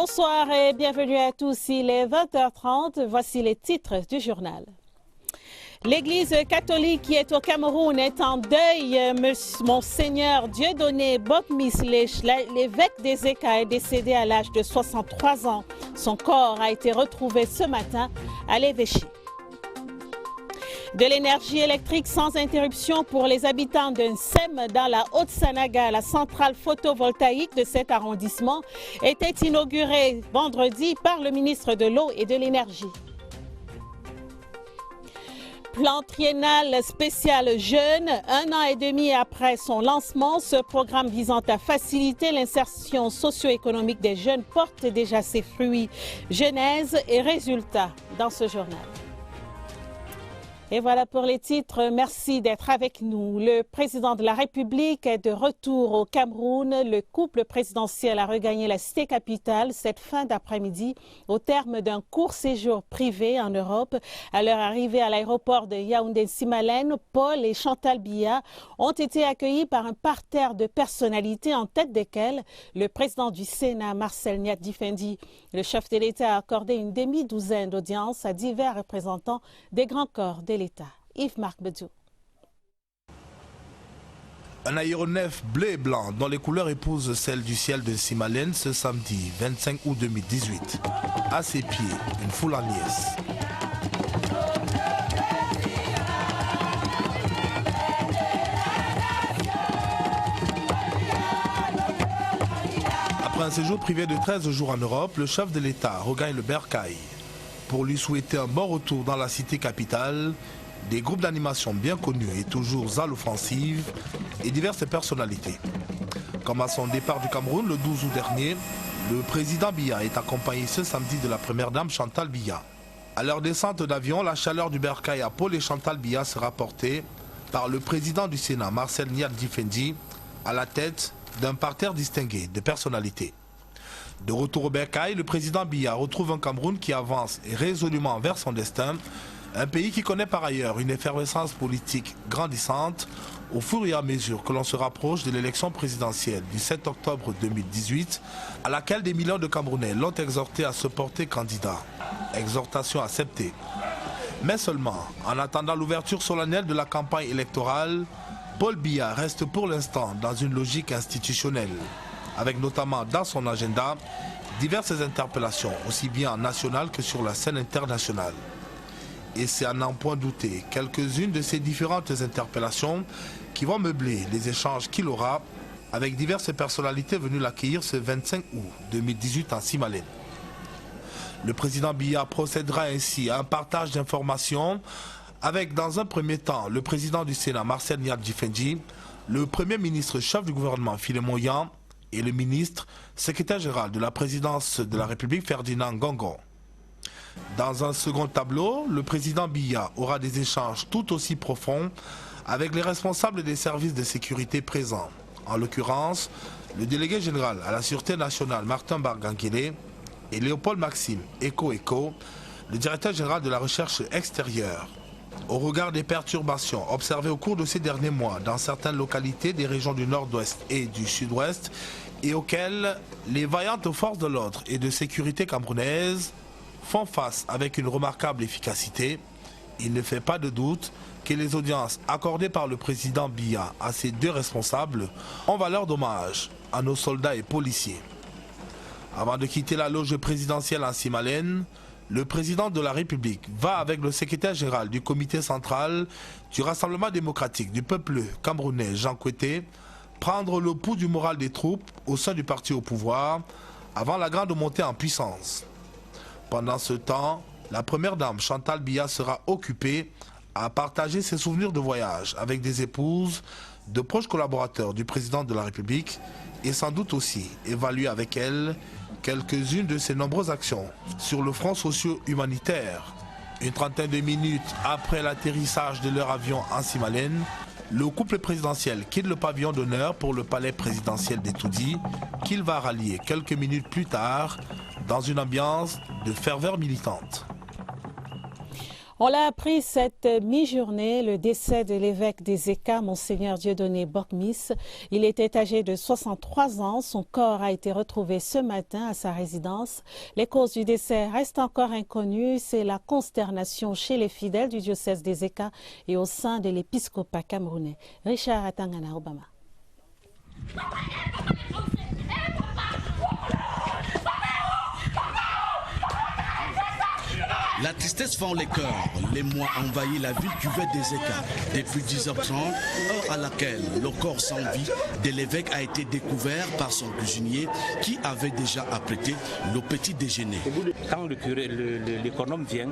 Bonsoir et bienvenue à tous. Il est 20h30. Voici les titres du journal. L'Église catholique qui est au Cameroun est en deuil. Monseigneur Dieudonné Bokmislech, l'évêque des Eka, est décédé à l'âge de 63 ans. Son corps a été retrouvé ce matin à l'évêché. De l'énergie électrique sans interruption pour les habitants d'un SEM dans la Haute-Sanaga. La centrale photovoltaïque de cet arrondissement était inaugurée vendredi par le ministre de l'Eau et de l'Énergie. Plan triennal spécial jeune, 1 an et demi après son lancement, ce programme visant à faciliter l'insertion socio-économique des jeunes porte déjà ses fruits. Genèse et résultats dans ce journal. Et voilà pour les titres. Merci d'être avec nous. Le président de la République est de retour au Cameroun. Le couple présidentiel a regagné la cité capitale cette fin d'après-midi au terme d'un court séjour privé en Europe. À leur arrivée à l'aéroport de Yaoundé-Simalène, Paul et Chantal Biya ont été accueillis par un parterre de personnalités en tête desquelles le président du Sénat, Marcel Nyat-Difendi. Le chef de l'État a accordé une demi-douzaine d'audiences à divers représentants des grands corps de l'État. Yves-Marc Bedou. Un aéronef bleu et blanc dont les couleurs épousent celles du ciel de Simalène ce samedi 25 août 2018. À ses pieds, une foule en liesse. Après un séjour privé de 13 jours en Europe, le chef de l'État regagne le Bercail. Pour lui souhaiter un bon retour dans la cité capitale, des groupes d'animation bien connus et toujours à l'offensive et diverses personnalités. Comme à son départ du Cameroun le 12 août dernier, le président Biya est accompagné ce samedi de la première dame Chantal Biya. À leur descente d'avion, la chaleur du Bercail à Paul et Chantal Biya sera portée par le président du Sénat, Marcel Nyat-Difendi, à la tête d'un parterre distingué de personnalités. De retour au Bercail, le président Biya retrouve un Cameroun qui avance résolument vers son destin, un pays qui connaît par ailleurs une effervescence politique grandissante au fur et à mesure que l'on se rapproche de l'élection présidentielle du 7 octobre 2018, à laquelle des millions de Camerounais l'ont exhorté à se porter candidat. Exhortation acceptée. Mais seulement, en attendant l'ouverture solennelle de la campagne électorale, Paul Biya reste pour l'instant dans une logique institutionnelle, avec notamment dans son agenda diverses interpellations, aussi bien nationales que sur la scène internationale. Et c'est à n'en point douter quelques-unes de ces différentes interpellations qui vont meubler les échanges qu'il aura avec diverses personnalités venues l'accueillir ce 25 août 2018 en Simalène. Le président Biya procédera ainsi à un partage d'informations avec, dans un premier temps, le président du Sénat, Marcel Nyat-Difendi, le premier ministre chef du gouvernement, Philémon Yan, et le ministre, secrétaire général de la présidence de la République, Ferdinand Ngongo. Dans un second tableau, le président Biya aura des échanges tout aussi profonds avec les responsables des services de sécurité présents. En l'occurrence, le délégué général à la Sûreté nationale, Martin Barganguélé, et Léopold Maxime Eko, le directeur général de la recherche extérieure. Au regard des perturbations observées au cours de ces derniers mois dans certaines localités des régions du nord-ouest et du sud-ouest et auxquelles les vaillantes forces de l'ordre et de sécurité camerounaises font face avec une remarquable efficacité, il ne fait pas de doute que les audiences accordées par le président Biya à ces deux responsables ont valeur d'hommage à nos soldats et policiers. Avant de quitter la loge présidentielle en Simalène, le président de la République va avec le secrétaire général du comité central du Rassemblement démocratique du peuple camerounais, Jean Kouété, prendre le pouls du moral des troupes au sein du parti au pouvoir avant la grande montée en puissance. Pendant ce temps, la première dame Chantal Biya sera occupée à partager ses souvenirs de voyage avec des épouses, de proches collaborateurs du président de la République et sans doute aussi évaluer avec elle quelques-unes de ses nombreuses actions sur le front socio-humanitaire. Une trentaine de minutes après l'atterrissage de leur avion en Simalène, le couple présidentiel quitte le pavillon d'honneur pour le palais présidentiel d'Etoudi, qu'il va rallier quelques minutes plus tard dans une ambiance de ferveur militante. On l'a appris cette mi-journée, le décès de l'évêque des Eka, Monseigneur Dieudonné Bokmis. Il était âgé de 63 ans. Son corps a été retrouvé ce matin à sa résidence. Les causes du décès restent encore inconnues. C'est la consternation chez les fidèles du diocèse des Eka et au sein de l'épiscopat camerounais. Richard Atangana Obama. La tristesse fend les cœurs. Les mois envahissent la ville cuvette des Eka. Depuis 10h30, heure à laquelle le corps sans vie de l'évêque a été découvert par son cuisinier qui avait déjà apprêté le petit déjeuner. Quand l'économe vient,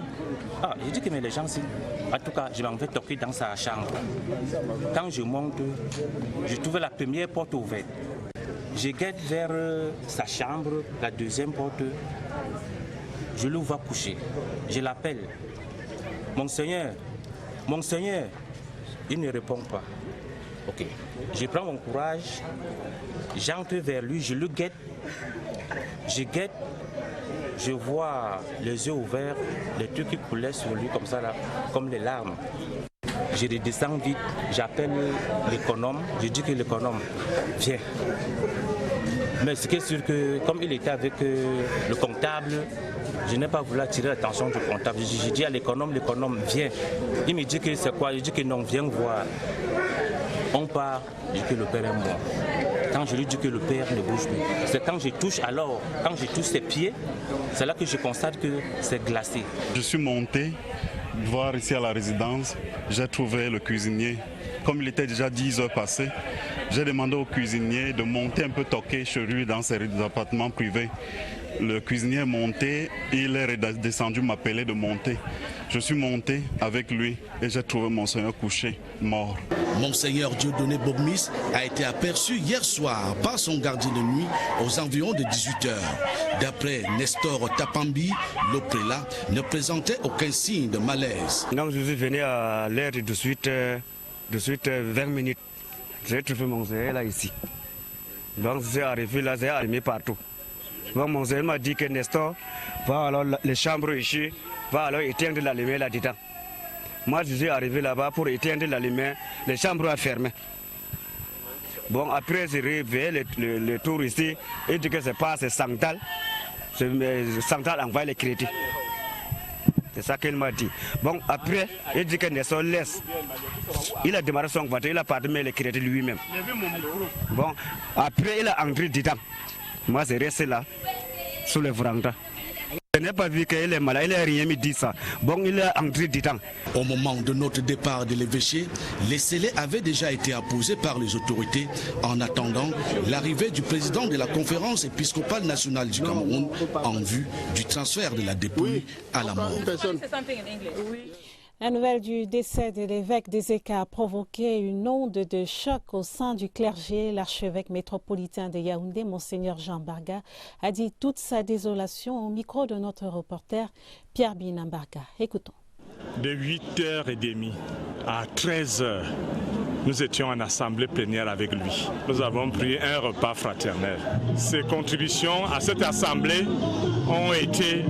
je dis que mais les gens, en tout cas, je m'en vais toquer dans sa chambre. Quand je monte, je trouve la première porte ouverte. Je guette vers sa chambre, la deuxième porte. Je le vois coucher. Je l'appelle. Monseigneur, Monseigneur. Il ne répond pas. Ok. Je prends mon courage. J'entre vers lui. Je le guette. Je guette. Je vois les yeux ouverts, les trucs qui coulaient sur lui comme ça, là, comme les larmes. Je redescends vite. J'appelle l'économe. Je dis que l'économe, viens. Mais ce qui est sûr que, comme il était avec le comptable, je n'ai pas voulu attirer l'attention du comptable. J'ai dit à l'économe, viens. Il me dit que c'est quoi? Je dis que non, viens voir. On part, je dis que le père est mort. Quand je lui dis que le père ne bouge plus, c'est quand je touche ses pieds, c'est là que je constate que c'est glacé. Je suis monté voir ici à la résidence, j'ai trouvé le cuisinier. Comme il était déjà 10 heures passées, j'ai demandé au cuisinier de monter un peu toquer chez lui dans ses appartements privés. Le cuisinier est monté, il est descendu m'appeler de monter. Je suis monté avec lui et j'ai trouvé Monseigneur couché, mort. Monseigneur Dieudonné Bokmis a été aperçu hier soir par son gardien de nuit aux environs de 18h. D'après Nestor Tapambi, le prélat ne présentait aucun signe de malaise. Donc je suis venu à l'heure de suite 20 minutes. J'ai trouvé Monseigneur là ici. Donc je suis arrivé là, j'ai allumé partout. Donc Monseigneur m'a dit que Nestor va alors les chambres ici, va alors éteindre la lumière là-dedans. Moi je suis arrivé là-bas pour éteindre la lumière, les chambres à fermer. Bon après j'ai réveillé le tour ici, et dit que c'est pas c'est Santal. Santal envoie les crédits. C'est ça qu'il m'a dit. Bon après, il dit que Nestor laisse. Il a démarré son voiture, il a pardonné les crédits lui-même. Bon après il a entré dedans. Moi, c'est resté là, sous le véranda. Je n'ai pas vu qu'il est malade, il n'a rien dit ça. Bon, il est entré dedans. Au moment de notre départ de l'évêché, les scellés avaient déjà été apposés par les autorités en attendant l'arrivée du président de la conférence épiscopale nationale du Cameroun en vue du transfert de la dépouille à la mort. La nouvelle du décès de l'évêque des Eka a provoqué une onde de choc au sein du clergé. L'archevêque métropolitain de Yaoundé, Monseigneur Jean Barga, a dit toute sa désolation au micro de notre reporter Pierre Binambarga. Écoutons. De 8h30 à 13h, nous étions en assemblée plénière avec lui. Nous avons pris un repas fraternel. Ses contributions à cette assemblée ont été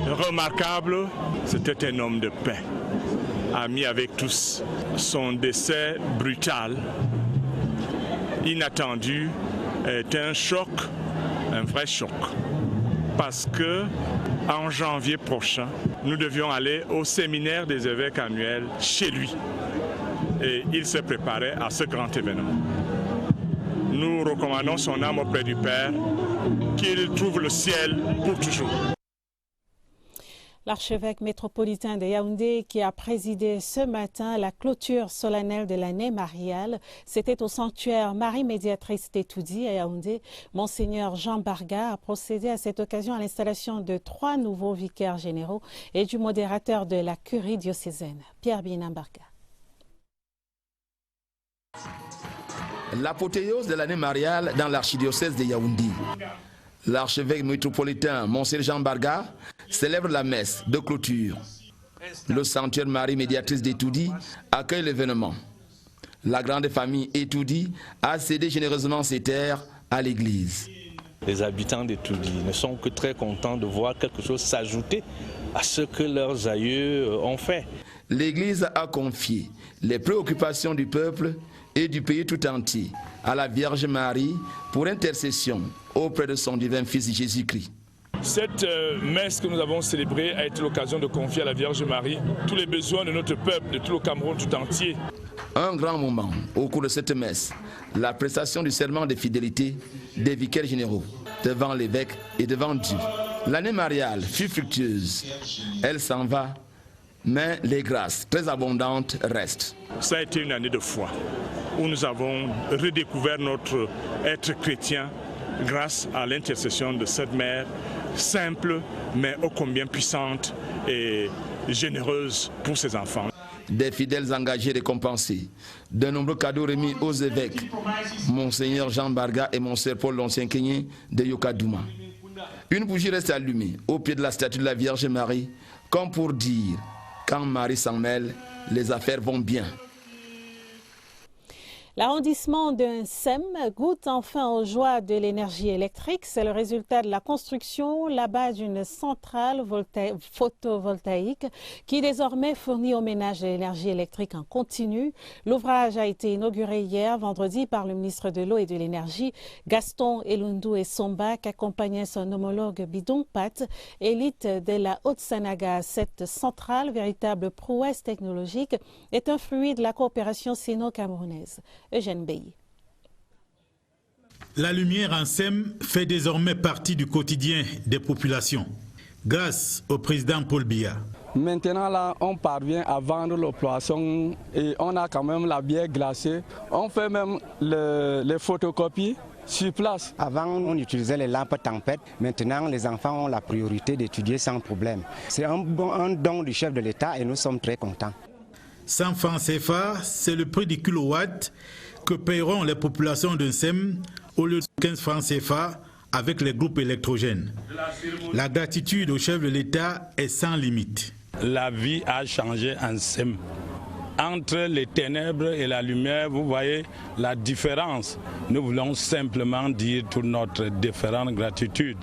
remarquable. C'était un homme de paix, ami avec tous. Son décès brutal, inattendu, est un choc, un vrai choc. Parce que en janvier prochain, nous devions aller au séminaire des évêques annuels chez lui. Et il s'est préparé à ce grand événement. Nous recommandons son âme auprès du Père, qu'il trouve le ciel pour toujours. L'archevêque métropolitain de Yaoundé qui a présidé ce matin la clôture solennelle de l'année mariale, c'était au sanctuaire Marie Médiatrice d'Etoudi à Yaoundé. Monseigneur Jean Barga a procédé à cette occasion à l'installation de 3 nouveaux vicaires généraux et du modérateur de la curie diocésaine, Pierre Binambarga. L'apothéose de l'année mariale dans l'archidiocèse de Yaoundé. L'archevêque métropolitain Monseigneur Jean Barga célèbre la messe de clôture. Le sanctuaire Marie Médiatrice d'Etoudi accueille l'événement. La grande famille Etoudi a cédé généreusement ses terres à l'église. Les habitants d'Etoudi ne sont que très contents de voir quelque chose s'ajouter à ce que leurs aïeux ont fait. L'Église a confié les préoccupations du peuple et du pays tout entier à la Vierge Marie pour intercession auprès de son divin Fils Jésus-Christ. Cette messe que nous avons célébrée a été l'occasion de confier à la Vierge Marie tous les besoins de notre peuple, de tout le Cameroun tout entier. Un grand moment au cours de cette messe, la prestation du serment de fidélité des vicaires généraux devant l'évêque et devant Dieu. L'année mariale fut fructueuse. Elle s'en va, mais les grâces très abondantes restent. Ça a été une année de foi où nous avons redécouvert notre être chrétien grâce à l'intercession de cette mère simple mais ô combien puissante et généreuse pour ses enfants. Des fidèles engagés récompensés, de nombreux cadeaux remis aux évêques, Monseigneur Jean Barga et Monseigneur Paul Lonsienkenye de Yokadouma. Une bougie reste allumée au pied de la statue de la Vierge Marie, comme pour dire, quand Marie s'en mêle, les affaires vont bien. L'arrondissement de Nsem goûte enfin aux joies de l'énergie électrique. C'est le résultat de la construction là-bas d'une centrale photovoltaïque qui désormais fournit aux ménages de l'énergie électrique en continu. L'ouvrage a été inauguré hier, vendredi, par le ministre de l'Eau et de l'Énergie, Gaston Elundou Essomba, qui accompagnait son homologue Bidong Pat, élite de la Haute-Sanaga. Cette centrale, véritable prouesse technologique, est un fruit de la coopération sino-camerounaise. Eugène Beyi. La lumière en Nsem fait désormais partie du quotidien des populations, grâce au président Paul Biya. Maintenant, là, on parvient à vendre le poisson et on a quand même la bière glacée. On fait même les photocopies sur place. Avant, on utilisait les lampes tempête. Maintenant, les enfants ont la priorité d'étudier sans problème. C'est un don du chef de l'État et nous sommes très contents. 100 francs CFA, c'est le prix du kilowatt que paieront les populations de Nsem au lieu de 15 francs CFA avec les groupes électrogènes. La gratitude au chef de l'État est sans limite. La vie a changé en Nsem. Entre les ténèbres et la lumière, vous voyez la différence. Nous voulons simplement dire toute notre déférente gratitude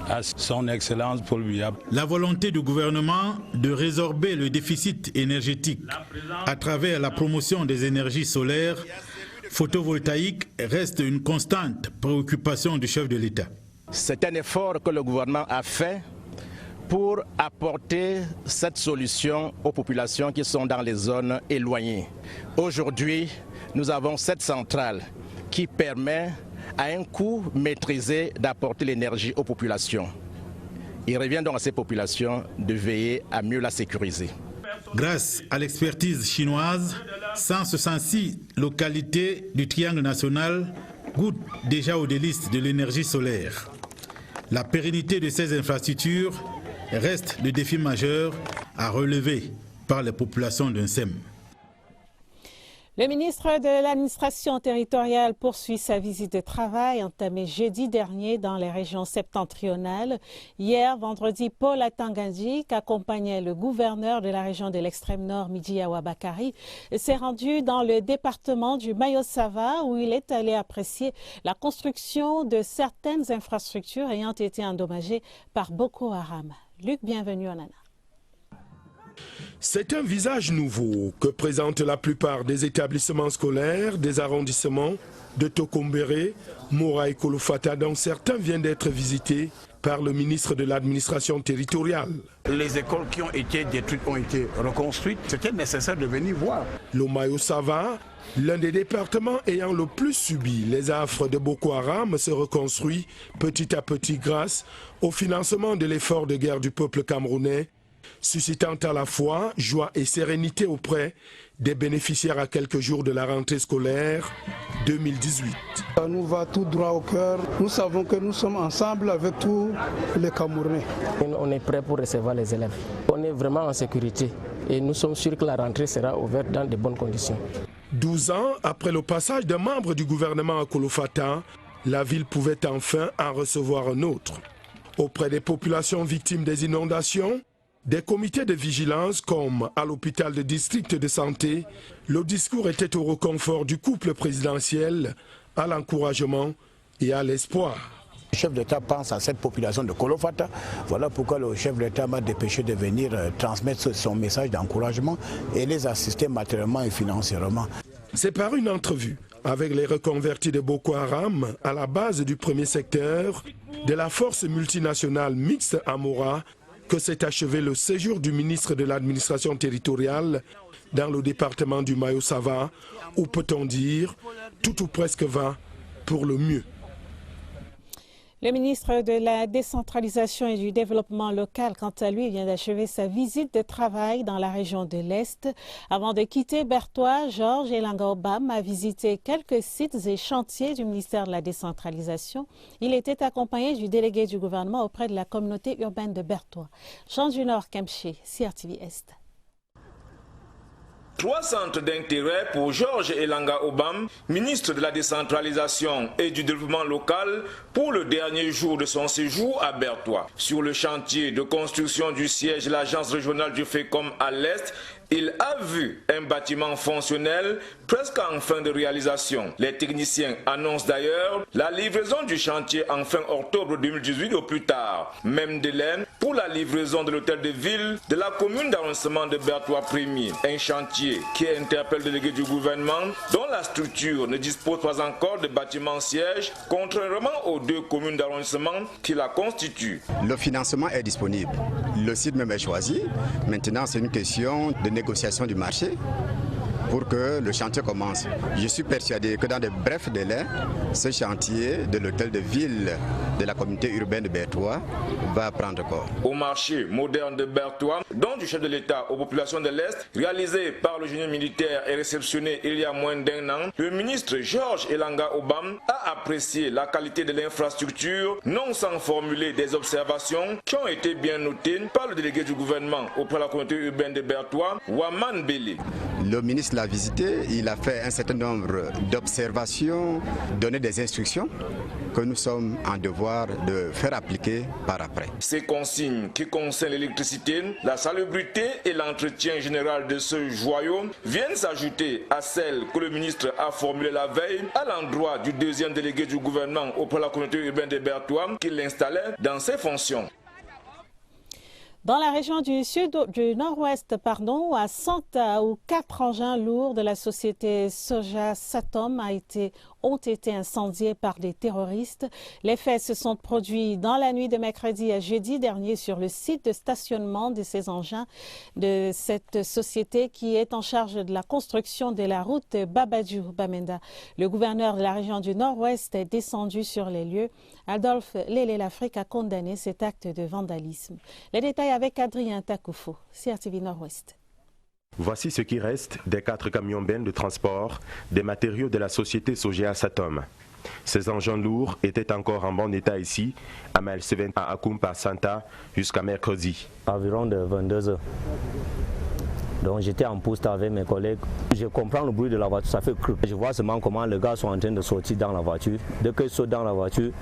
à son Excellence Paul Biya. La volonté du gouvernement de résorber le déficit énergétique à travers la promotion des énergies solaires, photovoltaïques reste une constante préoccupation du chef de l'État. C'est un effort que le gouvernement a fait pour apporter cette solution aux populations qui sont dans les zones éloignées. Aujourd'hui, nous avons cette centrale qui permet à un coût maîtrisé d'apporter l'énergie aux populations. Il revient donc à ces populations de veiller à mieux la sécuriser. Grâce à l'expertise chinoise, 166 localités du triangle national goûtent déjà aux délices de l'énergie solaire. La pérennité de ces infrastructures reste le défi majeur à relever par les populations de Nsem. Le ministre de l'administration territoriale poursuit sa visite de travail entamée jeudi dernier dans les régions septentrionales. Hier, vendredi, Paul Atangandji, qui accompagnait le gouverneur de la région de l'extrême nord, Midji Awabakari, s'est rendu dans le département du Mayo-Sava où il est allé apprécier la construction de certaines infrastructures ayant été endommagées par Boko Haram. Luc, bienvenue en Nana. C'est un visage nouveau que présentent la plupart des établissements scolaires des arrondissements de Tokombéré, Mora et Kolofata, dont certains viennent d'être visités par le ministre de l'administration territoriale. Les écoles qui ont été détruites ont été reconstruites. C'était nécessaire de venir voir. Le Mayo-Sava, l'un des départements ayant le plus subi les affres de Boko Haram, se reconstruit petit à petit grâce au financement de l'effort de guerre du peuple camerounais, suscitant à la fois joie et sérénité auprès des bénéficiaires à quelques jours de la rentrée scolaire 2018. Ça nous va tout droit au cœur. Nous savons que nous sommes ensemble avec tous les Camerounais. On est prêt pour recevoir les élèves. On est vraiment en sécurité et nous sommes sûrs que la rentrée sera ouverte dans de bonnes conditions. 12 ans après le passage d'un membre du gouvernement à Kolofata, la ville pouvait enfin en recevoir un autre. Auprès des populations victimes des inondations, des comités de vigilance comme à l'hôpital de district de santé, le discours était au réconfort du couple présidentiel, à l'encouragement et à l'espoir. Le chef d'État pense à cette population de Kolofata. Voilà pourquoi le chef d'État m'a dépêché de venir transmettre son message d'encouragement et les assister matériellement et financièrement. C'est par une entrevue avec les reconvertis de Boko Haram à la base du premier secteur de la force multinationale mixte Amora que s'est achevé le séjour du ministre de l'administration territoriale dans le département du Mayo-Sava, où peut-on dire tout ou presque va pour le mieux. Le ministre de la décentralisation et du développement local, quant à lui, vient d'achever sa visite de travail dans la région de l'Est. Avant de quitter Bertoua, Georges Elanga Obam a visité quelques sites et chantiers du ministère de la décentralisation. Il était accompagné du délégué du gouvernement auprès de la communauté urbaine de Bertoua. Jean du Nord Kemché, CRTV Est. 3 centres d'intérêt pour Georges Elanga Obam, ministre de la décentralisation et du développement local, pour le dernier jour de son séjour à Bertoua. Sur le chantier de construction du siège de l'agence régionale du FECOM à l'Est, il a vu un bâtiment fonctionnel presque en fin de réalisation. Les techniciens annoncent d'ailleurs la livraison du chantier en fin octobre 2018 au plus tard. Même délai pour la livraison de l'hôtel de ville de la commune d'arrondissement de Bertoua-Premier. Un chantier qui interpelle le délégué du gouvernement dont la structure ne dispose pas encore de bâtiment siège, contrairement aux 2 communes d'arrondissement qui la constituent. Le financement est disponible. Le site même est choisi. Maintenant, c'est une question de négociation du marché pour que le chantier commence. Je suis persuadé que dans de brefs délais, ce chantier de l'hôtel de ville de la communauté urbaine de Bertoua va prendre corps. Au marché moderne de Bertoua, don du chef de l'État aux populations de l'Est, réalisé par le génie militaire et réceptionné il y a moins d'1 an, le ministre Georges Elanga Obam a apprécié la qualité de l'infrastructure, non sans formuler des observations qui ont été bien notées par le délégué du gouvernement auprès de la communauté urbaine de Bertoua, Waman Bélé. Le ministre l'a visité, il a fait un certain nombre d'observations, donné des instructions que nous sommes en devoir de faire appliquer par après. Ces consignes qui concernent l'électricité, la salubrité et l'entretien général de ce joyau viennent s'ajouter à celles que le ministre a formulées la veille à l'endroit du 2e délégué du gouvernement auprès de la communauté urbaine de Bertoua qui l'installait dans ses fonctions. Dans la région du nord-ouest, à Santa, où 4 engins lourds de la société Soja Satom ont été incendiés par des terroristes. Les faits se sont produits dans la nuit de mercredi à jeudi dernier sur le site de stationnement de ces engins de cette société qui est en charge de la construction de la route Babadjou-Bamenda. Le gouverneur de la région du nord-ouest est descendu sur les lieux. Adolphe Lélé-L'Afrique a condamné cet acte de vandalisme. Les détails avec Adrien Takoufo, CRTV Nord-Ouest. Voici ce qui reste des 4 camions bennes de transport des matériaux de la société Soja Satom. Ces engins lourds étaient encore en bon état ici, à Malseven, à Akumpa, Santa, jusqu'à mercredi. Environ de 22 heures. Donc j'étais en poste avec mes collègues. Je comprends le bruit de la voiture, ça fait creux. Je vois seulement comment les gars sont en train de sortir dans la voiture. Dès qu'ils sautent dans la voiture,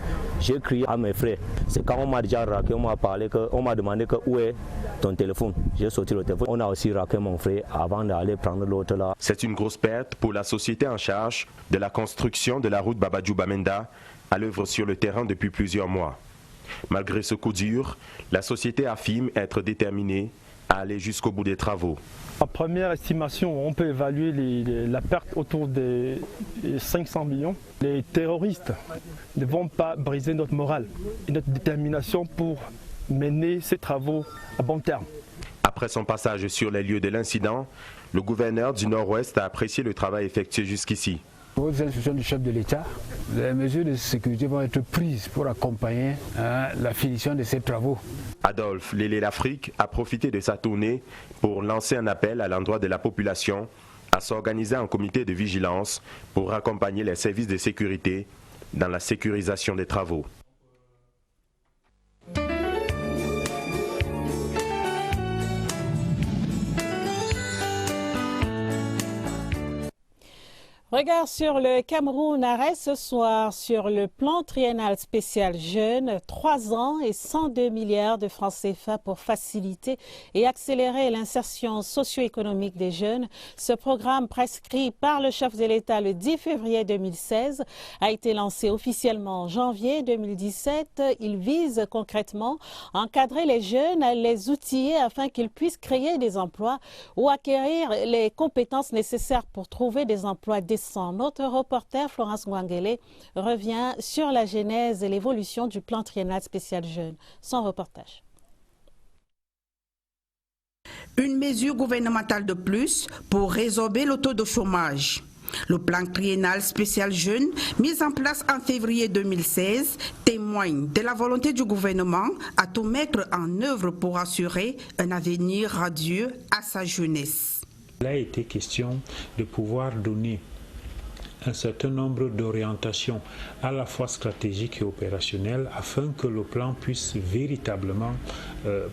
j'ai crié à mes frères. C'est quand on m'a déjà raqué, on m'a parlé, on m'a demandé où est ton téléphone. J'ai sorti le téléphone. On a aussi raqué mon frère avant d'aller prendre l'autre là. C'est une grosse perte pour la société en charge de la construction de la route Babadjou-Bamenda, à l'œuvre sur le terrain depuis plusieurs mois. Malgré ce coup dur, la société affirme être déterminée à aller jusqu'au bout des travaux. À première estimation, on peut évaluer la perte autour de 500 millions. Les terroristes ne vont pas briser notre morale et notre détermination pour mener ces travaux à bon terme. Après son passage sur les lieux de l'incident, le gouverneur du Nord-Ouest a apprécié le travail effectué jusqu'ici. Aux instructions du chef de l'État, les mesures de sécurité vont être prises pour accompagner la finition de ces travaux. Adolphe Lélé-L'Afrique a profité de sa tournée pour lancer un appel à l'endroit de la population à s'organiser en comité de vigilance pour accompagner les services de sécurité dans la sécurisation des travaux. Regard sur le Cameroun, arrêt ce soir sur le plan triennal spécial jeunes, 3 ans et 102 milliards de francs CFA pour faciliter et accélérer l'insertion socio-économique des jeunes. Ce programme prescrit par le chef de l'État le 10 février 2016 a été lancé officiellement en janvier 2017. Il vise concrètement à encadrer les jeunes, à les outiller afin qu'ils puissent créer des emplois ou acquérir les compétences nécessaires pour trouver des emplois décents. Notre reporter Florence Ngwangele revient sur la genèse et l'évolution du plan triennal spécial jeunes. Son reportage. Une mesure gouvernementale de plus pour résorber le taux de chômage. Le plan triennal spécial jeunes, mis en place en février 2016, témoigne de la volonté du gouvernement à tout mettre en œuvre pour assurer un avenir radieux à sa jeunesse. Il a été question de pouvoir donner un certain nombre d'orientations à la fois stratégiques et opérationnelles afin que le plan puisse véritablement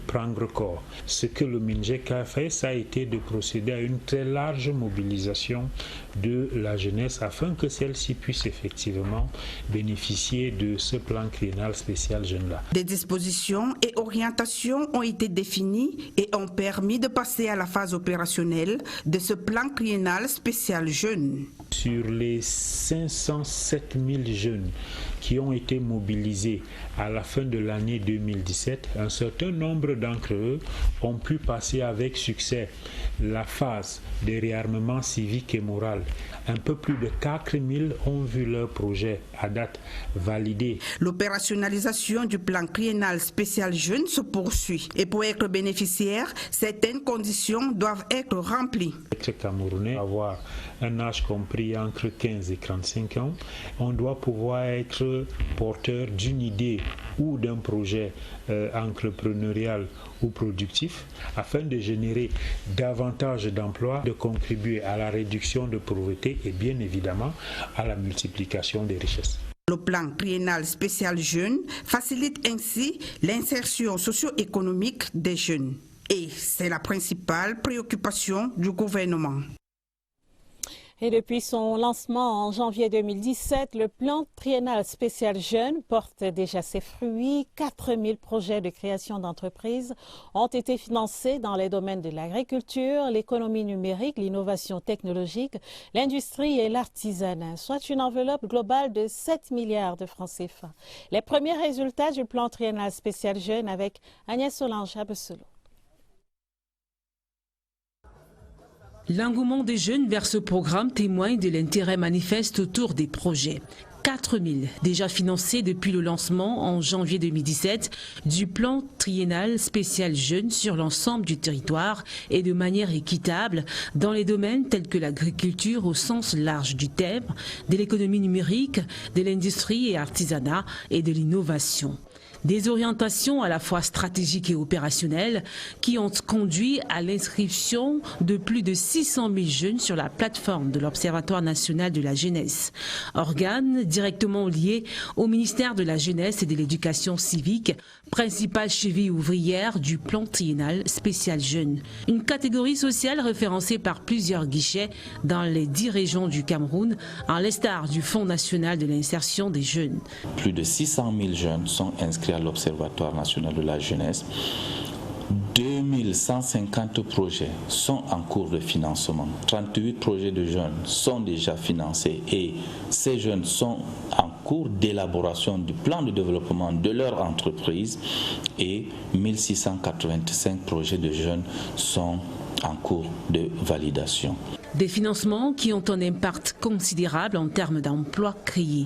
prendre corps. Ce que le MINJEC a fait, ça a été de procéder à une très large mobilisation de la jeunesse afin que celle-ci puisse effectivement bénéficier de ce plan triennal spécial jeunes-là. Des dispositions et orientations ont été définies et ont permis de passer à la phase opérationnelle de ce plan triennal spécial jeunes. Sur les 507 000 jeunes qui ont été mobilisés à la fin de l'année 2017, un certain nombre d'entre eux ont pu passer avec succès la phase de réarmement civique et moral. Un peu plus de 4 000 ont vu leur projet à date validé. L'opérationnalisation du plan triennal spécial jeunes se poursuit et pour être bénéficiaire, certaines conditions doivent être remplies. Les Camerounais avoir un âge compris entre 15 et 35 ans, on doit pouvoir être porteur d'une idée ou d'un projet entrepreneurial ou productif afin de générer davantage d'emplois, de contribuer à la réduction de pauvreté et bien évidemment à la multiplication des richesses. Le plan triennal spécial jeunes facilite ainsi l'insertion socio-économique des jeunes. Et c'est la principale préoccupation du gouvernement. Et depuis son lancement en janvier 2017, le plan triennal spécial jeunes porte déjà ses fruits. 4000 projets de création d'entreprises ont été financés dans les domaines de l'agriculture, l'économie numérique, l'innovation technologique, l'industrie et l'artisanat, soit une enveloppe globale de 7 milliards de francs CFA. Les premiers résultats du plan triennal spécial jeunes avec Agnès Solange Abessolo. L'engouement des jeunes vers ce programme témoigne de l'intérêt manifeste autour des projets. 4000 déjà financés depuis le lancement en janvier 2017 du plan triennal spécial jeunes sur l'ensemble du territoire et de manière équitable dans les domaines tels que l'agriculture au sens large du terme, de l'économie numérique, de l'industrie et artisanat et de l'innovation. Des orientations à la fois stratégiques et opérationnelles qui ont conduit à l'inscription de plus de 600 000 jeunes sur la plateforme de l'Observatoire national de la jeunesse, organe directement lié au ministère de la Jeunesse et de l'Éducation civique, principale cheville ouvrière du plan triennal spécial jeunes. Une catégorie sociale référencée par plusieurs guichets dans les 10 régions du Cameroun, en l'instar du Fonds national de l'insertion des jeunes. Plus de 600 000 jeunes sont inscrits à l'Observatoire national de la jeunesse. 2150 projets sont en cours de financement. 38 projets de jeunes sont déjà financés et ces jeunes sont en cours d'élaboration du plan de développement de leur entreprise et 1685 projets de jeunes sont en cours de validation. Des financements qui ont un impact considérable en termes d'emplois créés.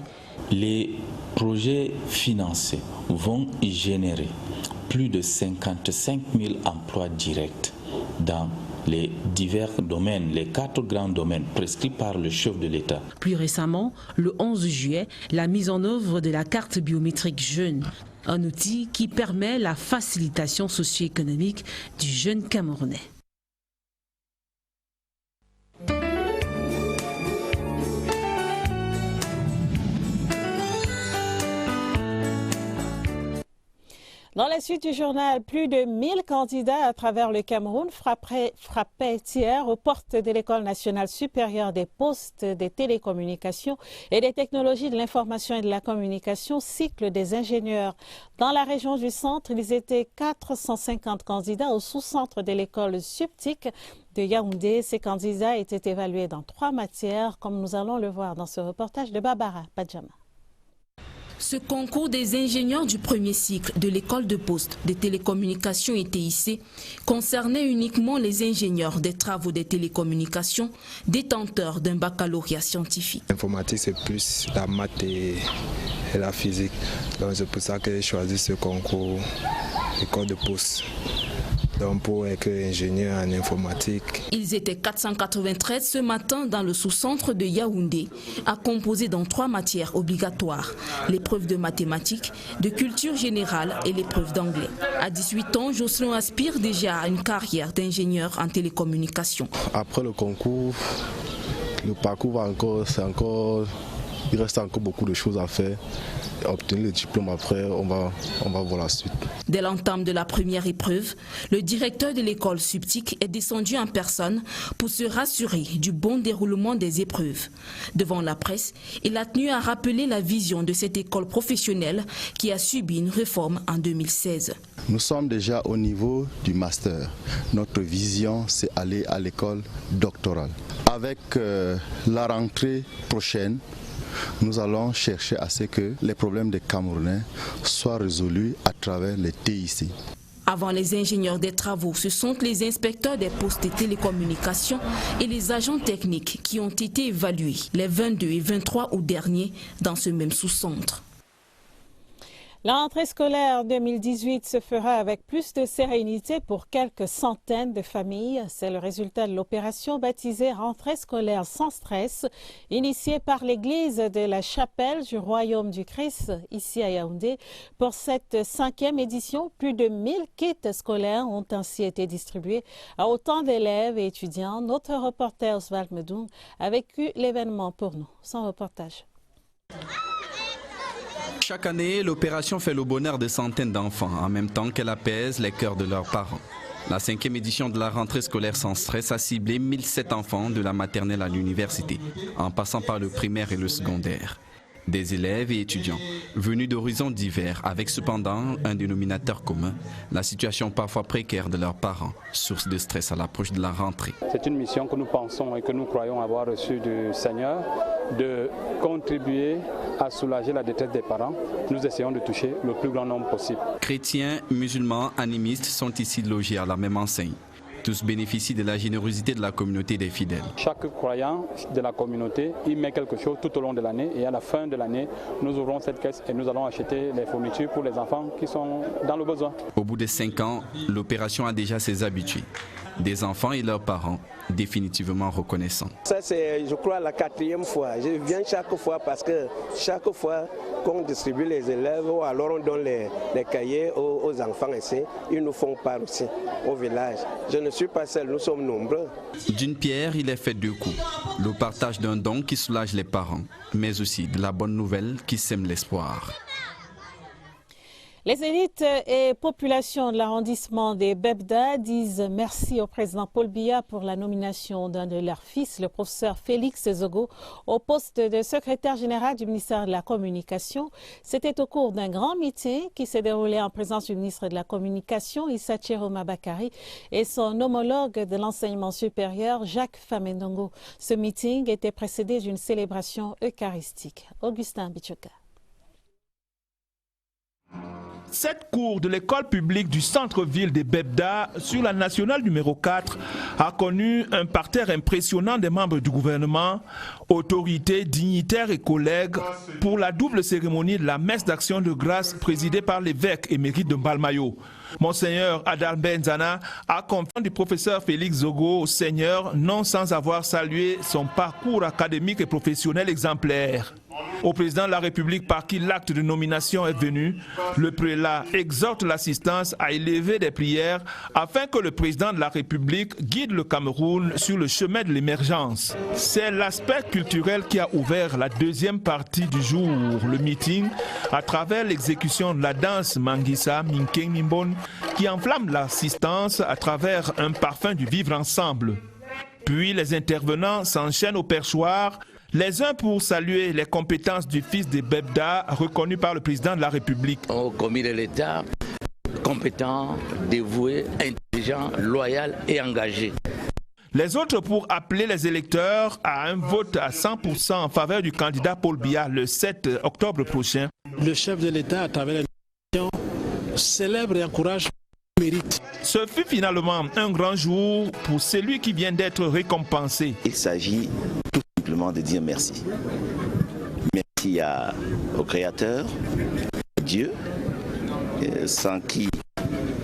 Les projets financés vont y générer plus de 55 000 emplois directs dans les divers domaines, les 4 grands domaines prescrits par le chef de l'État. Plus récemment, le 11 juillet, la mise en œuvre de la carte biométrique jeune, un outil qui permet la facilitation socio-économique du jeune Camerounais. Dans la suite du journal, plus de 1000 candidats à travers le Cameroun frappaient hier aux portes de l'École nationale supérieure des postes, des télécommunications et des technologies de l'information et de la communication, cycle des ingénieurs. Dans la région du centre, ils étaient 450 candidats au sous-centre de l'école Subtik de Yaoundé. Ces candidats étaient évalués dans 3 matières, comme nous allons le voir dans ce reportage de Barbara Padjama. Ce concours des ingénieurs du premier cycle de l'école de poste des télécommunications et TIC concernait uniquement les ingénieurs des travaux des télécommunications détenteurs d'un baccalauréat scientifique. L'informatique, c'est plus la maths et la physique. Donc c'est pour ça que j'ai choisi ce concours école de poste. Donc pour être ingénieur en informatique. Ils étaient 493 ce matin dans le sous-centre de Yaoundé, à composer dans 3 matières obligatoires, l'épreuve de mathématiques, de culture générale et l'épreuve d'anglais. À 18 ans, Jocelyn aspire déjà à une carrière d'ingénieur en télécommunications. Après le concours, le parcours va encore, il reste encore beaucoup de choses à faire. Obtenir le diplôme après, on va voir la suite. Dès l'entame de la première épreuve, le directeur de l'école Subtik est descendu en personne pour se rassurer du bon déroulement des épreuves. Devant la presse, il a tenu à rappeler la vision de cette école professionnelle qui a subi une réforme en 2016. Nous sommes déjà au niveau du master. Notre vision, c'est aller à l'école doctorale. Avec la rentrée prochaine, nous allons chercher à ce que les problèmes des Camerounais soient résolus à travers les TIC. Avant les ingénieurs des travaux, ce sont les inspecteurs des postes de télécommunications et les agents techniques qui ont été évalués les 22 et 23 août dernier dans ce même sous-centre. La rentrée scolaire 2018 se fera avec plus de sérénité pour quelques centaines de familles. C'est le résultat de l'opération baptisée Rentrée scolaire sans stress, initiée par l'église de la Chapelle du Royaume du Christ, ici à Yaoundé. Pour cette 5e édition, plus de 1000 kits scolaires ont ainsi été distribués à autant d'élèves et étudiants. Notre reporter Oswald Medoung a vécu l'événement pour nous. Son reportage. Chaque année, l'opération fait le bonheur de centaines d'enfants, en même temps qu'elle apaise les cœurs de leurs parents. La 5e édition de la rentrée scolaire sans stress a ciblé 1007 enfants de la maternelle à l'université, en passant par le primaire et le secondaire. Des élèves et étudiants venus d'horizons divers, avec cependant un dénominateur commun, la situation parfois précaire de leurs parents, source de stress à l'approche de la rentrée. C'est une mission que nous pensons et que nous croyons avoir reçue du Seigneur, de contribuer à soulager la détresse des parents. Nous essayons de toucher le plus grand nombre possible. Chrétiens, musulmans, animistes sont ici logés à la même enseigne. Tous bénéficient de la générosité de la communauté des fidèles. Chaque croyant de la communauté, il met quelque chose tout au long de l'année et à la fin de l'année, nous ouvrons cette caisse et nous allons acheter les fournitures pour les enfants qui sont dans le besoin. Au bout de 5 ans, l'opération a déjà ses habitués. Des enfants et leurs parents définitivement reconnaissants. Ça c'est, je crois, la 4e fois. Je viens chaque fois parce que chaque fois qu'on distribue les élèves ou alors on donne les cahiers aux enfants ici, ils nous font part aussi au village. Je ne suis pas seul, nous sommes nombreux. D'une pierre, il est fait 2 coups. Le partage d'un don qui soulage les parents, mais aussi de la bonne nouvelle qui sème l'espoir. Les élites et populations de l'arrondissement des Bebda disent merci au président Paul Biya pour la nomination d'un de leurs fils, le professeur Félix Zogo, au poste de secrétaire général du ministère de la Communication. C'était au cours d'un grand meeting qui s'est déroulé en présence du ministre de la Communication, Issa Chiroma Bakari, et son homologue de l'enseignement supérieur, Jacques Famendongo. Ce meeting était précédé d'une célébration eucharistique. Augustin Bichoka. Cette cour de l'école publique du centre-ville des Bebda, sur la nationale numéro 4, a connu un parterre impressionnant des membres du gouvernement, autorités, dignitaires et collègues pour la double cérémonie de la messe d'action de grâce présidée par l'évêque émérite de Mbalmayo. Monseigneur Adar Benzana a confié du professeur Félix Zogo au Seigneur, non sans avoir salué son parcours académique et professionnel exemplaire. Au président de la République par qui l'acte de nomination est venu, le prélat exhorte l'assistance à élever des prières afin que le président de la République guide le Cameroun sur le chemin de l'émergence. C'est l'aspect culturel qui a ouvert la deuxième partie du jour, le meeting, à travers l'exécution de la danse Mangissa Minkeng Nimbon qui enflamme l'assistance à travers un parfum du vivre ensemble. Puis les intervenants s'enchaînent au perchoir, les uns pour saluer les compétences du fils de Bebda, reconnu par le président de la République. Au commis de l'État, compétent, dévoué, intelligent, loyal et engagé. Les autres pour appeler les électeurs à un vote à 100% en faveur du candidat Paul Biya le 7 octobre prochain. Le chef de l'État, à travers la nation, célèbre et encourage le mérite. Ce fut finalement un grand jour pour celui qui vient d'être récompensé. Il s'agit tout simplement de dire merci. Merci au Créateur, Dieu, sans qui,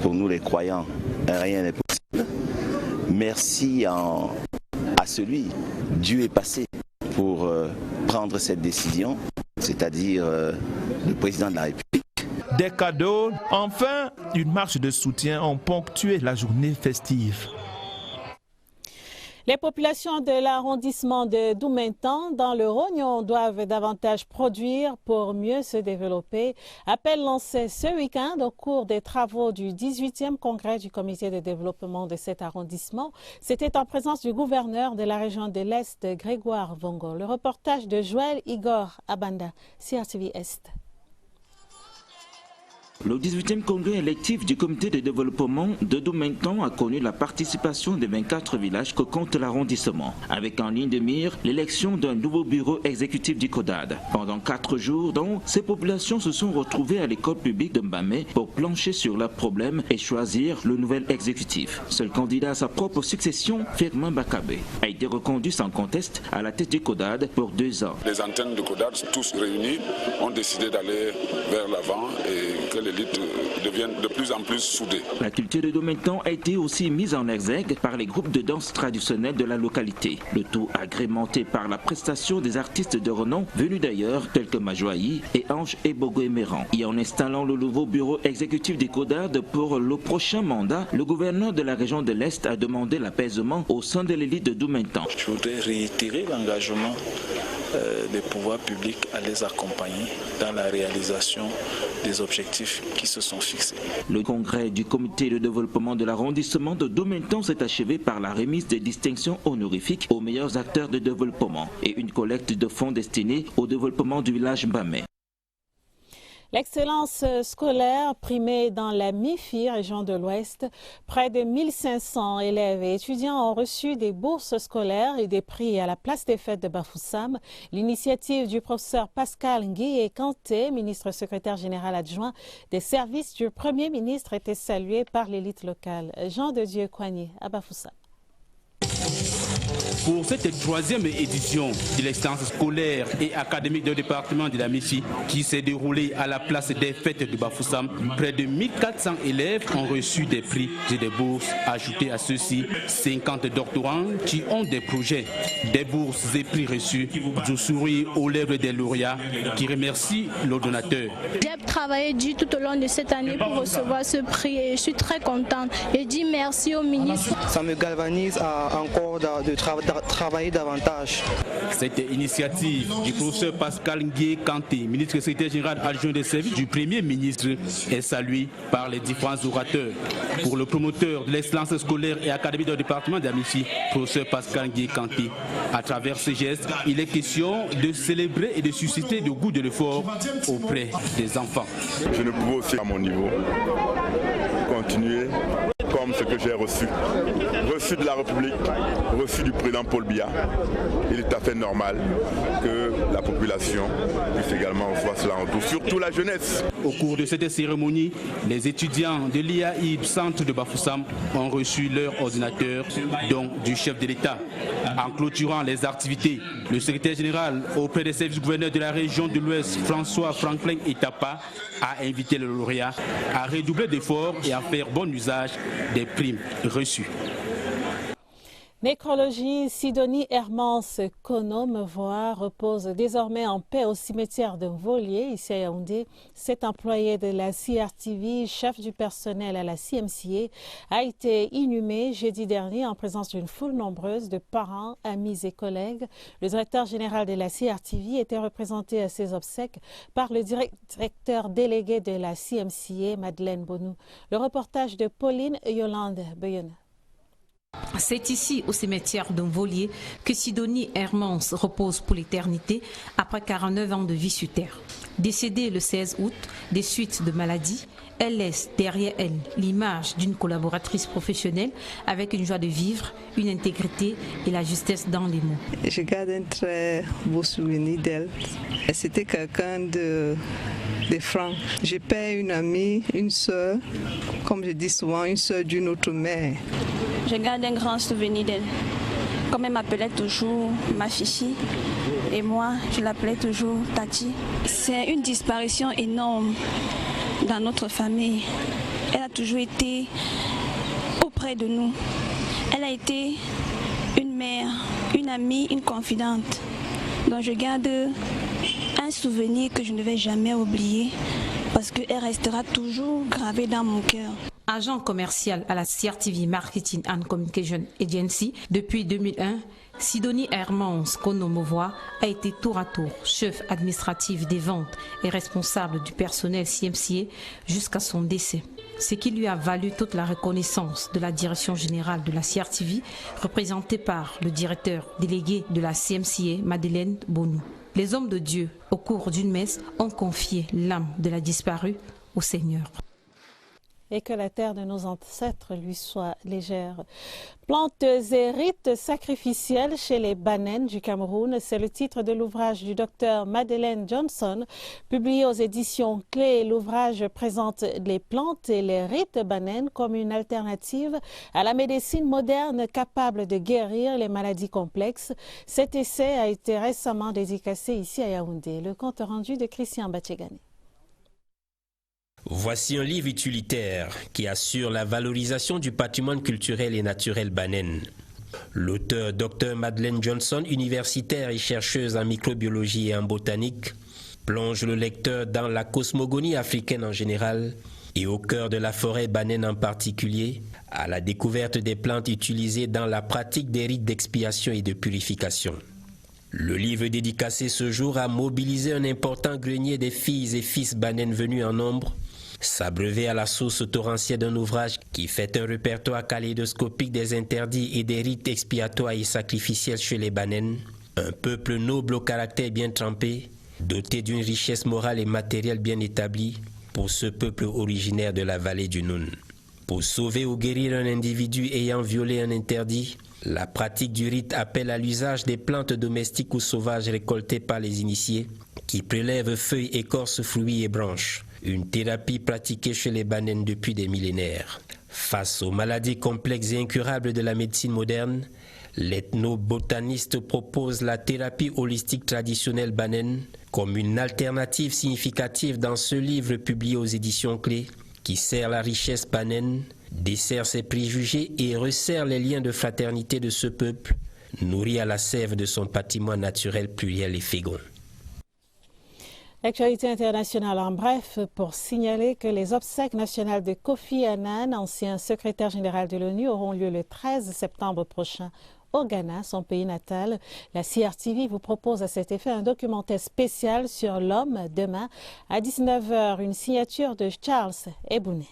pour nous les croyants, rien n'est possible. Merci à celui, Dieu est passé pour prendre cette décision, c'est-à-dire le président de la République. Des cadeaux, enfin, une marche de soutien ont ponctué la journée festive. Les populations de l'arrondissement de Doumentan dans le Rognon doivent davantage produire pour mieux se développer. Appel lancé ce week-end au cours des travaux du 18e congrès du comité de développement de cet arrondissement. C'était en présence du gouverneur de la région de l'Est, Grégoire Vongo. Le reportage de Joël Igor Abanda, CRTV Est. Le 18e congrès électif du comité de développement de Doumentan a connu la participation des 24 villages que compte l'arrondissement, avec en ligne de mire l'élection d'un nouveau bureau exécutif du CODAD. Pendant 4 jours, donc, ces populations se sont retrouvées à l'école publique de Mbamé pour plancher sur leurs problèmes et choisir le nouvel exécutif. Seul candidat à sa propre succession, Firmin Bakabe, a été reconduit sans conteste à la tête du CODAD pour 2 ans. Les antennes du CODAD, tous réunis, ont décidé d'aller vers l'avant et que l'élite devienne de plus en plus soudée. La culture de Doumentan a été aussi mise en exergue par les groupes de danse traditionnels de la localité. Le tout agrémenté par la prestation des artistes de renom venus d'ailleurs, tels que Majoaï et Ange et Bogo-Emeran. Et en installant le nouveau bureau exécutif des CODAD pour le prochain mandat, le gouverneur de la région de l'Est a demandé l'apaisement au sein de l'élite de Doumentan. Je voudrais réitérer l'engagement des pouvoirs publics à les accompagner dans la réalisation des objectifs qui se sont fixés. Le congrès du comité de développement de l'arrondissement de Doumentan s'est achevé par la remise des distinctions honorifiques aux meilleurs acteurs de développement et une collecte de fonds destinés au développement du village Mbamé. L'excellence scolaire primée dans la MIFI, région de l'Ouest. Près de 1500 élèves et étudiants ont reçu des bourses scolaires et des prix à la place des fêtes de Bafoussam. L'initiative du professeur Pascal Nguye Kanté, ministre secrétaire général adjoint des services du Premier ministre, était saluée par l'élite locale. Jean de Dieu Coigné à Bafoussam. Pour cette 3e édition de l'excellence scolaire et académique du département de la MIFI qui s'est déroulée à la place des fêtes de Bafoussam, près de 1400 élèves ont reçu des prix et des bourses. Ajoutés à ceux-ci, 50 doctorants qui ont des projets, des bourses et prix reçus, du sourire aux lèvres des lauréats qui remercient le donateur. J'ai travaillé dur tout au long de cette année pour recevoir ce prix et je suis très contente et dis merci au ministre. Ça me galvanise à encore de travailler davantage. Cette initiative du professeur Pascal Nguye Kanté, ministre secrétaire général adjoint des services du Premier ministre, est saluée par les différents orateurs. Pour le promoteur de l'excellence scolaire et académique du département d'Amifi, professeur Pascal Nguye Kanté, à travers ce geste, il est question de célébrer et de susciter le goût de l'effort auprès des enfants. Je ne pouvais aussi à mon niveau continuer comme ce que j'ai reçu de la République, reçu du président Paul Biya. Il est tout à fait normal que la population puisse également recevoir cela en retour, surtout la jeunesse. Au cours de cette cérémonie, les étudiants de l'IAI du centre de Bafoussam ont reçu leur ordinateur, dont du chef de l'État. En clôturant les activités, le secrétaire général auprès des services gouverneurs de la région de l'Ouest, François Franklin Etapa, a invité le lauréat à redoubler d'efforts et à faire bon usage des primes reçues. Nécrologie, Sidonie Hermance Kono-Mevoa repose désormais en paix au cimetière de Volier, ici à Yaoundé. Cet employé de la CRTV, chef du personnel à la CMCA, a été inhumé jeudi dernier en présence d'une foule nombreuse de parents, amis et collègues. Le directeur général de la CRTV était représenté à ses obsèques par le directeur délégué de la CMCA, Madeleine Bonou. Le reportage de Pauline Yolande Beyenne. C'est ici, au cimetière de Volier, que Sidonie Hermance repose pour l'éternité après 49 ans de vie sur terre. Décédée le 16 août des suites de maladie, elle laisse derrière elle l'image d'une collaboratrice professionnelle avec une joie de vivre, une intégrité et la justesse dans les mots. Je garde un très beau souvenir d'elle. C'était quelqu'un de franc. Je perds une amie, une sœur, comme je dis souvent, une sœur d'une autre mère. Je garde un grand souvenir d'elle. Comme elle m'appelait toujours ma fifi, et moi, je l'appelais toujours Tati. C'est une disparition énorme dans notre famille. Elle a toujours été auprès de nous. Elle a été une mère, une amie, une confidente. Donc je garde un souvenir que je ne vais jamais oublier parce qu'elle restera toujours gravée dans mon cœur. Agent commercial à la CRTV Marketing and Communication Agency depuis 2001, Sidonie Hermance Kono-Mevoa a été tour à tour chef administratif des ventes et responsable du personnel CMCA jusqu'à son décès. Ce qui lui a valu toute la reconnaissance de la direction générale de la CRTV, représentée par le directeur délégué de la CMCA, Madeleine Bonou. Les hommes de Dieu, au cours d'une messe, ont confié l'âme de la disparue au Seigneur. Et que la terre de nos ancêtres lui soit légère. Plantes et rites sacrificiels chez les Banen du Cameroun, c'est le titre de l'ouvrage du docteur Madeleine Johnson, publié aux éditions Clés. L'ouvrage présente les plantes et les rites Banen comme une alternative à la médecine moderne capable de guérir les maladies complexes. Cet essai a été récemment dédicacé ici à Yaoundé. Le compte rendu de Christian Batchegani. Voici un livre utilitaire qui assure la valorisation du patrimoine culturel et naturel banen. L'auteur Dr Madeleine Johnson, universitaire et chercheuse en microbiologie et en botanique, plonge le lecteur dans la cosmogonie africaine en général et au cœur de la forêt banen en particulier, à la découverte des plantes utilisées dans la pratique des rites d'expiation et de purification. Le livre dédicacé ce jour a mobilisé un important grenier des filles et fils banen venus en nombre, s'abreuver à la source torrentielle d'un ouvrage qui fait un répertoire kaléidoscopique des interdits et des rites expiatoires et sacrificiels chez les Banen, un peuple noble au caractère bien trempé, doté d'une richesse morale et matérielle bien établie pour ce peuple originaire de la vallée du Noun. Pour sauver ou guérir un individu ayant violé un interdit, la pratique du rite appelle à l'usage des plantes domestiques ou sauvages récoltées par les initiés, qui prélèvent feuilles, écorces, fruits et branches. Une thérapie pratiquée chez les Banen depuis des millénaires. Face aux maladies complexes et incurables de la médecine moderne, l'ethnobotaniste propose la thérapie holistique traditionnelle Banen comme une alternative significative dans ce livre publié aux éditions Clés qui sert la richesse Banen, dessert ses préjugés et resserre les liens de fraternité de ce peuple, nourri à la sève de son patrimoine naturel pluriel et fécond. L'actualité internationale en bref pour signaler que les obsèques nationales de Kofi Annan, ancien secrétaire général de l'ONU, auront lieu le 13 septembre prochain au Ghana, son pays natal. La CRTV vous propose à cet effet un documentaire spécial sur l'homme demain à 19h, une signature de Charles Ebouné.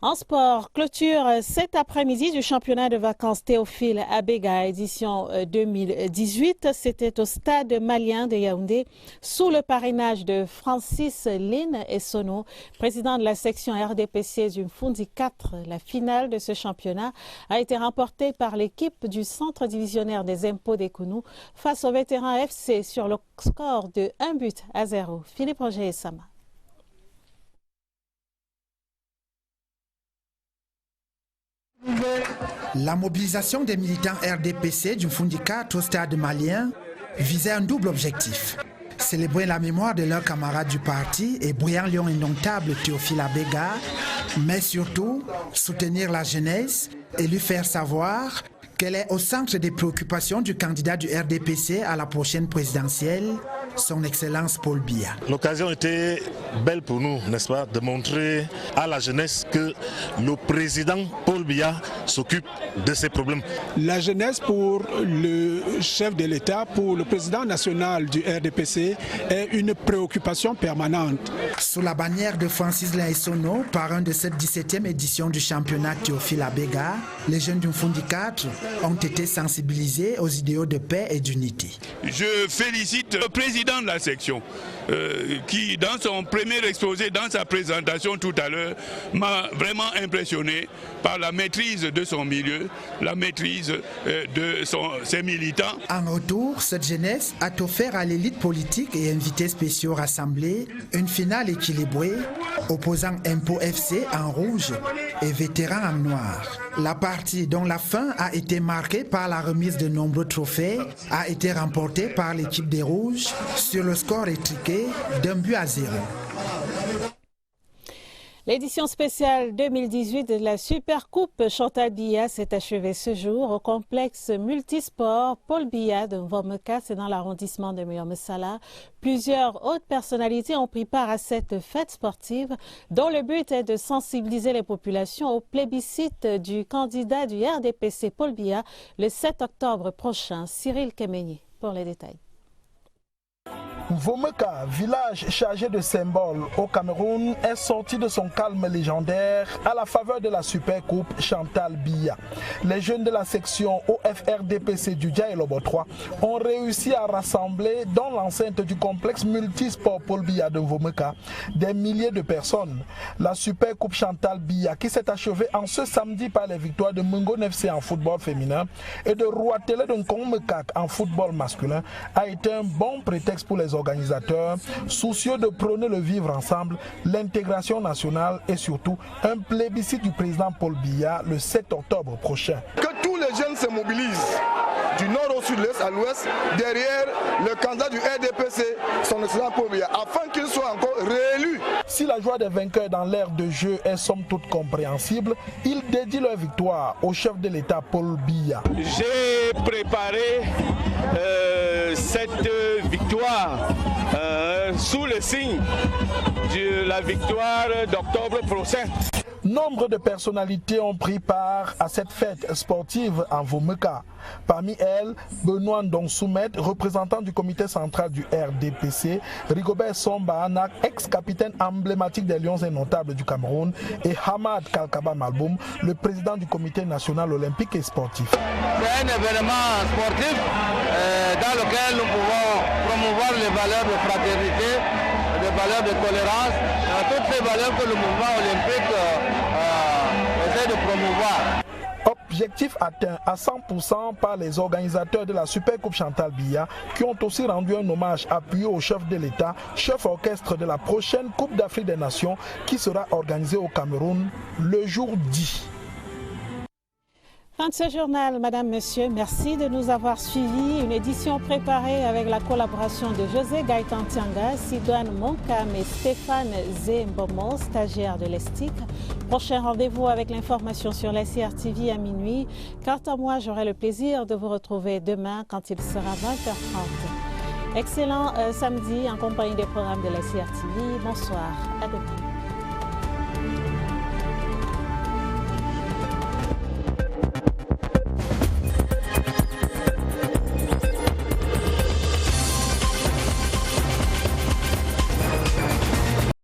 En sport, clôture cet après-midi du championnat de vacances Théophile Abega édition 2018. C'était au stade malien de Yaoundé sous le parrainage de Francis Lin Essono, président de la section RDPC du Mfundi 4. La finale de ce championnat a été remportée par l'équipe du centre divisionnaire des impôts d'Ekounou face au vétéran FC sur le score de 1-0. Philippe Roger et Sama. La mobilisation des militants RDPC du Mfundi 4 au stade malien visait un double objectif. Célébrer la mémoire de leurs camarades du parti et brillant lion indomptable Théophile Abega, mais surtout soutenir la jeunesse et lui faire savoir qu'elle est au centre des préoccupations du candidat du RDPC à la prochaine présidentielle, son Excellence Paul Biya. L'occasion était belle pour nous, n'est-ce pas, de montrer à la jeunesse que le président Paul Biya s'occupe de ces problèmes. La jeunesse pour le chef de l'État, pour le président national du RDPC, est une préoccupation permanente. Sous la bannière de Francis Laessono, parrain de cette 17e édition du championnat Théophile Abega, les jeunes du Mfundi 4 ont été sensibilisés aux idéaux de paix et d'unité. Je félicite le président de la section qui, dans son premier exposé, dans sa présentation tout à l'heure, m'a vraiment impressionné par la maîtrise de son milieu, la maîtrise de ses militants. En retour, cette jeunesse a offert à l'élite politique et invités spéciaux rassemblés une finale équilibrée opposant Impo FC en rouge et Vétérans en noir. La partie dont la fin a été marquée par la remise de nombreux trophées a été remportée par l'équipe des Rouges sur le score étriqué d'1-0. L'édition spéciale 2018 de la Super Coupe Chantal Biya s'est achevée ce jour au complexe multisport Paul Biya de Mvomeka, c'est dans l'arrondissement de Meyomessala. Plusieurs hautes personnalités ont pris part à cette fête sportive dont le but est de sensibiliser les populations au plébiscite du candidat du RDPC Paul Biya le 7 octobre prochain. Cyril Kemenyi pour les détails. Mvomeka, village chargé de symboles au Cameroun, est sorti de son calme légendaire à la faveur de la Super Coupe Chantal Biya. Les jeunes de la section OFRDPC du Dia et Lobo 3 ont réussi à rassembler dans l'enceinte du complexe multisport Paul Biya de Mvomeka des milliers de personnes. La Super Coupe Chantal Biya, qui s'est achevée en ce samedi par les victoires de Mungo FC en football féminin et de Rouatele de Nkongmekak en football masculin, a été un bon prétexte pour les organisateurs, soucieux de prôner le vivre ensemble, l'intégration nationale et surtout un plébiscite du président Paul Biya le 7 octobre prochain. Que tous les jeunes se mobilisent du nord au sud, de l'est à l'ouest, derrière le candidat du RDPC, son excellent Paul Biya, afin qu'il soit encore réélu. Si la joie des vainqueurs dans l'ère de jeu est somme toute compréhensible, ils dédient leur victoire au chef de l'État Paul Biya. J'ai préparé cette victoire sous le signe de la victoire d'octobre prochain. Nombre de personnalités ont pris part à cette fête sportive en Mvomeka. Parmi elles, Benoît Ndong-Soumet, représentant du comité central du RDPC, Rigobert Somba Anak, ex-capitaine emblématique des Lions Indomptables du Cameroun, et Hamad Kalkaba Malboum, le président du comité national olympique et sportif. C'est un événement sportif dans lequel nous pouvons promouvoir les valeurs de fraternité, les valeurs de tolérance, toutes ces valeurs que le mouvement olympique essaie de promouvoir. Objectif atteint à 100% par les organisateurs de la Super Coupe Chantal Biya, qui ont aussi rendu un hommage appuyé au chef de l'État, chef orchestre de la prochaine Coupe d'Afrique des Nations qui sera organisée au Cameroun le jour 10. Fin de ce journal, Madame, Monsieur, merci de nous avoir suivis. Une édition préparée avec la collaboration de José Gaëtan Tianga, Sidoine Monkam et Stéphane Zembomo, stagiaires de l'ESTIC. Prochain rendez-vous avec l'information sur la CRTV à minuit. Quant à moi, j'aurai le plaisir de vous retrouver demain quand il sera 20h30. Excellent samedi en compagnie des programmes de la CRTV. Bonsoir, à demain.